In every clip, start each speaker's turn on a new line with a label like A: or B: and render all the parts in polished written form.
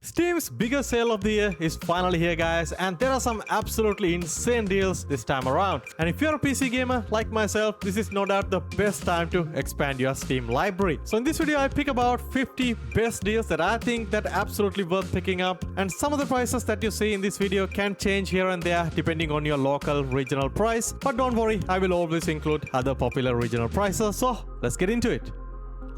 A: Steam's biggest sale of the year is finally here, guys, and there are some absolutely insane deals this time around. And if you're a PC gamer like myself, this is no doubt the best time to expand your Steam library. So in this video, I pick about 50 best deals that I think that are absolutely worth picking up, and some of the prices that you see in this video can change here and there depending on your local regional price. But don't worry, I will always include other popular regional prices, so let's get into it.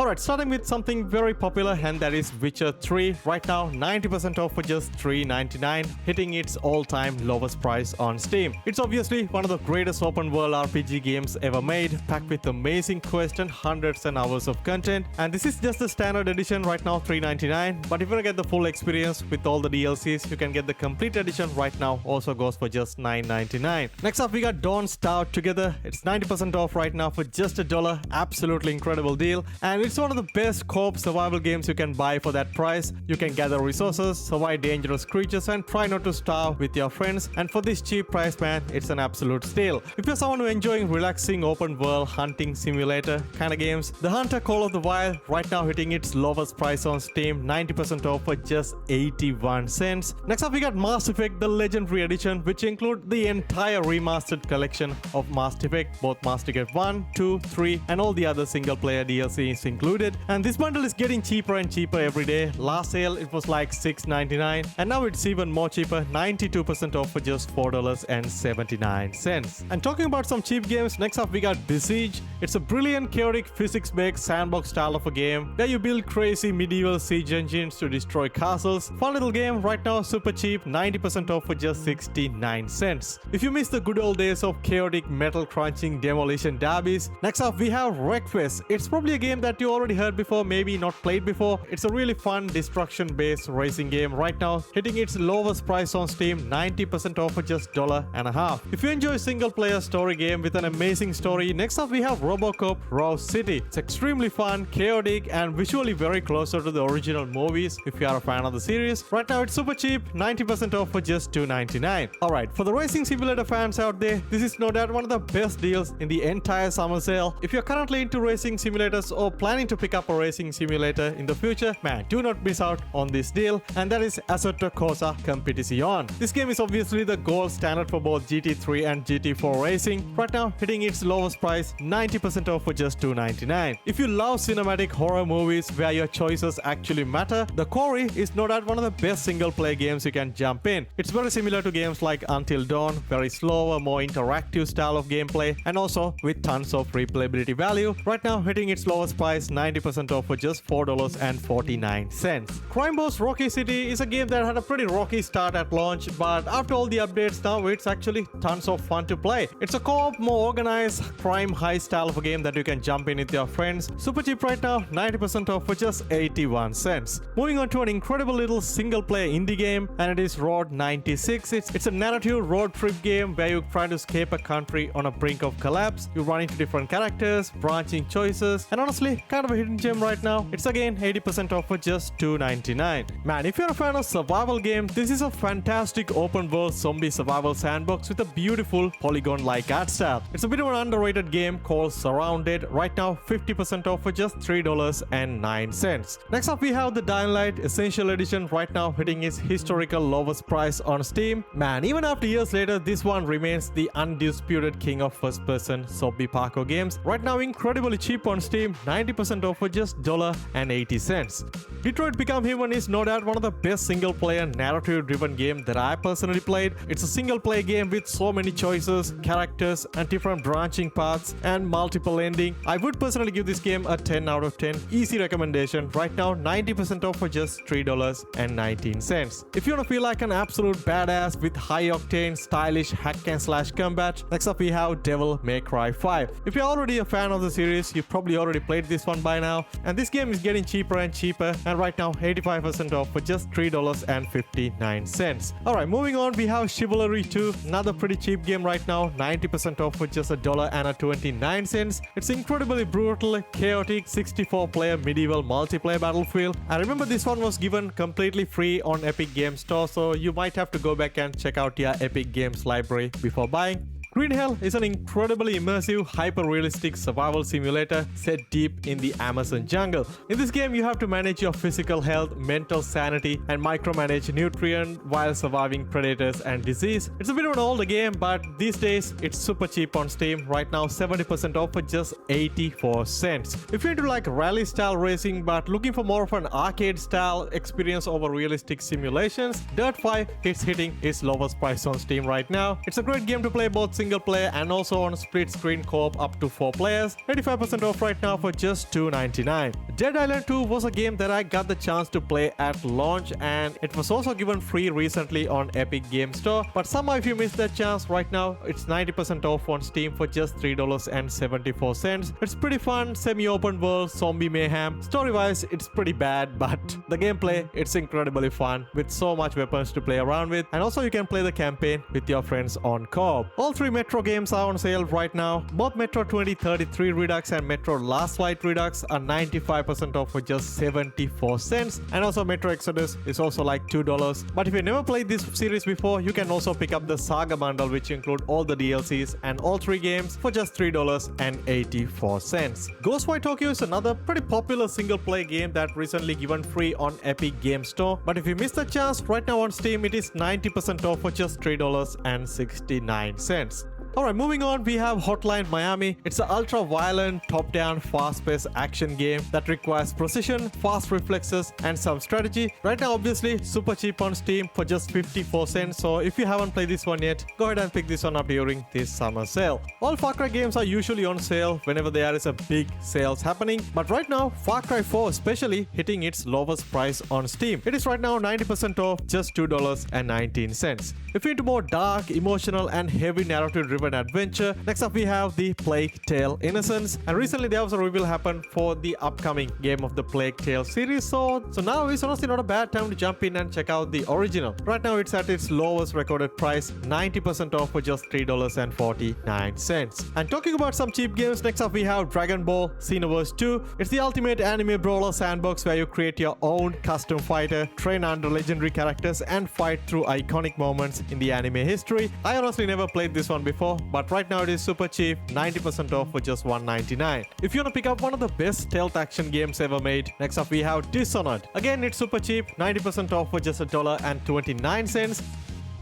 A: Alright, starting with something very popular, and that is Witcher 3. Right now, 90% off for just $3.99, hitting its all-time lowest price on Steam. It's obviously one of the greatest open-world RPG games ever made, packed with amazing quests and hundreds and hours of content. And this is just the standard edition right now, $3.99. But if you want to get the full experience with all the DLCs, you can get the complete edition right now, also goes for just $9.99. Next up, we got Don't Starve Together. It's 90% off right now for just $1. Absolutely incredible deal. And it's one of the best co-op survival games you can buy for that price. You can gather resources, survive dangerous creatures, and try not to starve with your friends. And for this cheap price, man, it's an absolute steal. If you're someone who enjoying relaxing open world hunting simulator kind of games, The Hunter Call of the Wild right now hitting its lowest price on Steam, 90% off for just 81 cents. Next up, we got Mass Effect the Legendary Edition, which include the entire remastered collection of Mass Effect, both Mass Effect 1, 2, 3, and all the other single player DLCs included. And this bundle is getting cheaper and cheaper every day. Last sale it was like $6.99, and now it's even more cheaper, 92% off for just $4.79. And talking about some cheap games, next up we got Besiege. It's a brilliant chaotic physics-based sandbox style of a game where you build crazy medieval siege engines to destroy castles. Fun little game, right now super cheap, 90% off for just 69 cents. If you miss the good old days of chaotic metal crunching demolition derbies, next up we have Wreckfest. It's probably a game that you already heard before, maybe not played before. It's a really fun destruction based racing game right now, hitting its lowest price on Steam, 90% off for just $1.50. If you enjoy single player story game with an amazing story, next up we have Robocop Raw City. It's extremely fun, chaotic, and visually very closer to the original movies if you are a fan of the series. Right now it's super cheap, 90% off for just $2.99. Alright, for the racing simulator fans out there, this is no doubt one of the best deals in the entire summer sale. If you're currently into racing simulators or planning to pick up a racing simulator in the future, man, do not miss out on this deal, and that is Assetto Corsa Competizione. This game is obviously the gold standard for both GT3 and GT4 racing, right now hitting its lowest price, 90% off for just $2.99. If you love cinematic horror movies where your choices actually matter, The Quarry is no doubt one of the best single player games you can jump in. It's very similar to games like Until Dawn, very slower, more interactive style of gameplay, and also with tons of replayability value. Right now hitting its lowest price, 90% off for just $4.49. Crime Boss Rocky City is a game that had a pretty rocky start at launch, but after all the updates now it's actually tons of fun to play. It's a co-op, more organized crime heist style of a game that you can jump in with your friends. Super cheap right now, 90% off for just 81 cents. Moving on to an incredible little single player indie game, and it is Road 96. It's a narrative road trip game where you try to escape a country on a brink of collapse. You run into different characters, branching choices, and honestly kind of a hidden gem right now. It's again 80% off for just $2.99. Man, if you're a fan of survival game, this is a fantastic open world zombie survival sandbox with a beautiful polygon-like art style. It's a bit of an underrated game called Surrounded. Right now 50% off for just $3.09. Next up we have the Dying Light Essential Edition, right now hitting its historical lowest price on Steam. Man, even after years later, this one remains the undisputed king of first-person zombie parkour games. Right now incredibly cheap on Steam, 90% off for just $1.80. Detroit Become Human is no doubt one of the best single player narrative driven game that I personally played. It's a single player game with so many choices, characters, and different branching paths and multiple ending. I would personally give this game a 10 out of 10. Easy recommendation. Right now 90% off for just $3.19. If you want to feel like an absolute badass with high octane stylish hack and slash combat, next up we have Devil May Cry 5. If you're already a fan of the series, you probably already played this one by now, and this game is getting cheaper and cheaper, and right now 85% off for just $3.59. Alright, moving on, we have Chivalry 2, another pretty cheap game right now, 90% off for just $1.29. It's incredibly brutal, chaotic 64-player medieval multiplayer battlefield. I remember this one was given completely free on Epic Games Store, so you might have to go back and check out your Epic Games library before buying. Green Hell is an incredibly immersive, hyper-realistic survival simulator set deep in the Amazon jungle. In this game, you have to manage your physical health, mental sanity, and micromanage nutrient while surviving predators and disease. It's a bit of an older game, but these days it's super cheap on Steam. Right now, 70% off for just 84 cents. If you're into like rally-style racing but looking for more of an arcade-style experience over realistic simulations, Dirt 5 is hitting its lowest price on Steam right now. It's a great game to play both single player and also on split-screen co-op up to 4 players. 85% off right now for just $2.99. Dead Island 2 was a game that I got the chance to play at launch, and it was also given free recently on Epic Game Store. But somehow if you missed that chance, right now it's 90% off on Steam for just $3.74. It's pretty fun, semi-open world, zombie mayhem. Story-wise, it's pretty bad, but the gameplay, it's incredibly fun with so much weapons to play around with. And also you can play the campaign with your friends on co-op. All 3 Metro games are on sale right now. Both Metro 2033 Redux and Metro Last Light Redux are 95% off for just 74 cents. And also Metro Exodus is also like $2. But if you never played this series before, you can also pick up the Saga bundle, which include all the DLCs and all 3 games for just $3.84. Ghostwire Tokyo is another pretty popular single-player game that recently given free on Epic Game Store. But if you missed the chance, right now on Steam it is 90% off for just $3.69. Alright, moving on, we have Hotline Miami. It's an ultra-violent, top-down, fast-paced action game that requires precision, fast reflexes, and some strategy. Right now, obviously, super cheap on Steam for just 54 cents. So if you haven't played this one yet, go ahead and pick this one up during this summer sale. All Far Cry games are usually on sale whenever there is a big sales happening. But right now, Far Cry 4 especially hitting its lowest price on Steam. It is right now 90% off, just $2.19. If you're into more dark, emotional, and heavy narrative-driven adventure, next up we have the Plague Tale Innocence. And recently there was a reveal happened for the upcoming game of the Plague Tale series. So now it's honestly not a bad time to jump in and check out the original. Right now it's at its lowest recorded price, 90% off for just $3.49. And talking about some cheap games, next up we have Dragon Ball Xenoverse 2. It's the ultimate anime brawler sandbox where you create your own custom fighter, train under legendary characters, and fight through iconic moments in the anime history. I honestly never played this one before, but right now it is super cheap, 90% off for just $1.99. If you want to pick up one of the best stealth action games ever made, next up we have Dishonored. Again, it's super cheap, 90% off for just $1.29.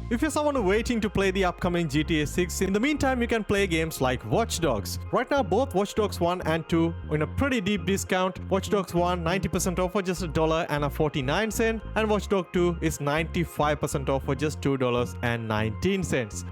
A: If you're someone waiting to play the upcoming GTA 6, in the meantime you can play games like Watch Dogs. Right now both Watch Dogs 1 and 2 in a pretty deep discount. Watch Dogs 1 90% off for just $1.49, and Watch Dogs 2 is 95% off for just $2.19.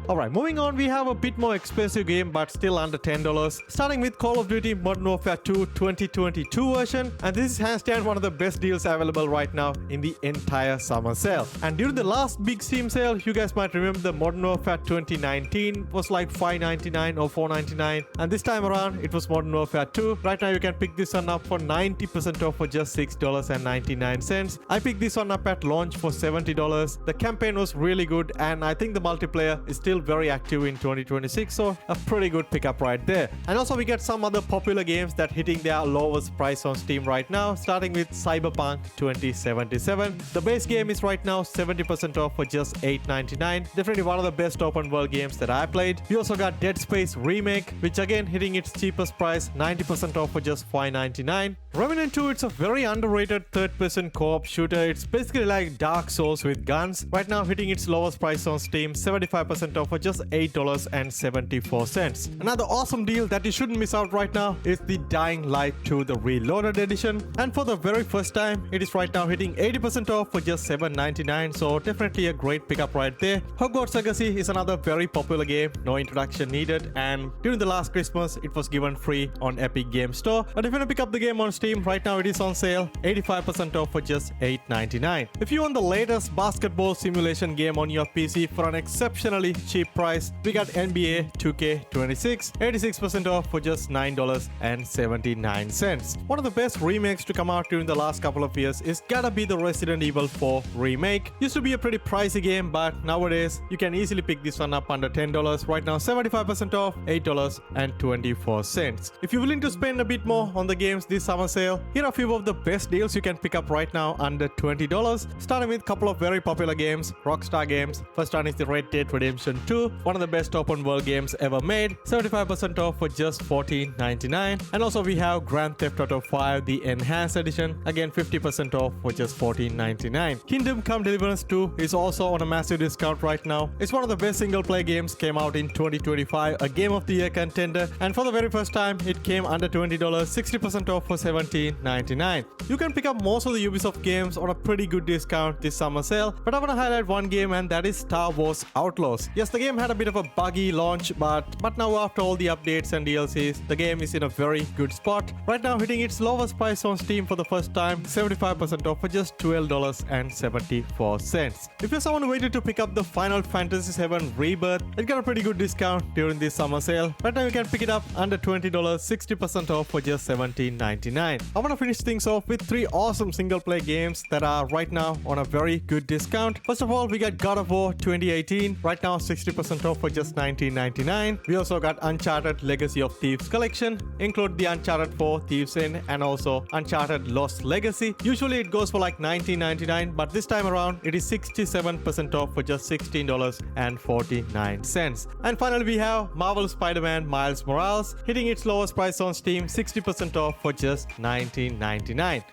A: Alright, moving on, we have a bit more expensive game but still under $10. Starting with Call of Duty Modern Warfare 2 2022 version. And this is hands down one of the best deals available right now in the entire summer sale. And during the last big Steam sale, you guys might remember the Modern Warfare 2019 was like $5.99 or $4.99. And this time around, it was Modern Warfare 2. Right now, you can pick this one up for 90% off for just $6.99. I picked this one up at launch for $70. The campaign was really good, and I think the multiplayer is still very active in 2026, so a pretty good pickup right there. And also we get some other popular games that hitting their lowest price on Steam right now, starting with Cyberpunk 2077. The base game is right now 70% off for just $8.99. Definitely one of the best open world games that I played. We also got Dead Space Remake, which again hitting its cheapest price, 90% off for just $5.99. Remnant 2, it's a very underrated third-person co-op shooter. It's basically like Dark Souls with guns. Right now hitting its lowest price on Steam, 75% off for just $8.74. Another awesome deal that you shouldn't miss out right now is the Dying Light 2, the Reloaded Edition. And for the very first time, it is right now hitting 80% off for just $7.99. So definitely a great pickup right there. Hogwarts Legacy is another very popular game, no introduction needed. And during the last Christmas, it was given free on Epic Game Store. But if you want to pick up the game on Steam, right now it is on sale, 85% off for just $8.99. If you want the latest basketball simulation game on your PC for an exceptionally cheap price, we got NBA 2K26, 86% off for just $9.79. One of the best remakes to come out during the last couple of years is gotta be the Resident Evil 4 remake. Used to be a pretty pricey game, but nowadays you can easily pick this one up under $10. Right now 75% off, $8.24. If you're willing to spend a bit more on the games this summer sale. Here are a few of the best deals you can pick up right now under $20. Starting with a couple of very popular games, Rockstar games. First one is the Red Dead Redemption 2, one of the best open world games ever made. 75% off for just $14.99. And also we have Grand Theft Auto 5, the Enhanced Edition. Again, 50% off for just $14.99. Kingdom Come Deliverance 2 is also on a massive discount right now. It's one of the best single player games, came out in 2025, a Game of the Year contender, and for the very first time it came under $20, 60% off for $17.99. You can pick up most of the Ubisoft games on a pretty good discount this summer sale, but I want to highlight one game, and that is Star Wars Outlaws. Yes, the game had a bit of a buggy launch, but now after all the updates and DLCs, the game is in a very good spot. Right now hitting its lowest price on Steam for the first time, 75% off for just $12.74. If you're someone who waited to pick up the Final Fantasy VII Rebirth, it got a pretty good discount during this summer sale. Right now you can pick it up under $20, 60% off for just $17.99. I want to finish things off with 3 awesome single player games that are right now on a very good discount. First of all, we got God of War 2018, right now 60% off for just $19.99. We also got Uncharted Legacy of Thieves collection, include the Uncharted 4 Thieves In and also Uncharted Lost Legacy. Usually it goes for like $19.99, but this time around it is 67% off for just $16.49. And finally we have Marvel Spider-Man Miles Morales, hitting its lowest price on Steam, 60% off for just $19.99.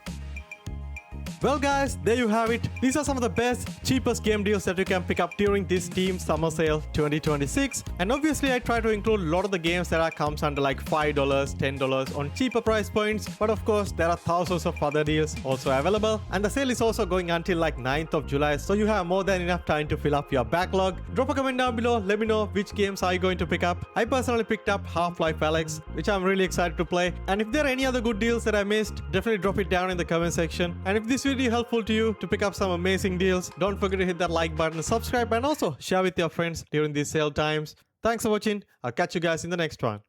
A: Well guys, there you have it. These are some of the best, cheapest game deals that you can pick up during this Steam Summer Sale 2026. And obviously I try to include a lot of the games that comes under like $5, $10 on cheaper price points. But of course, there are thousands of other deals also available. And the sale is also going until like 9th of July. So you have more than enough time to fill up your backlog. Drop a comment down below. Let me know which games are you going to pick up. I personally picked up Half-Life Alyx, which I'm really excited to play. And if there are any other good deals that I missed, definitely drop it down in the comment section. And if this video helpful to you to pick up some amazing deals, don't forget to hit that like button, subscribe, and also share with your friends during these sale times. Thanks for watching. I'll catch you guys in the next one.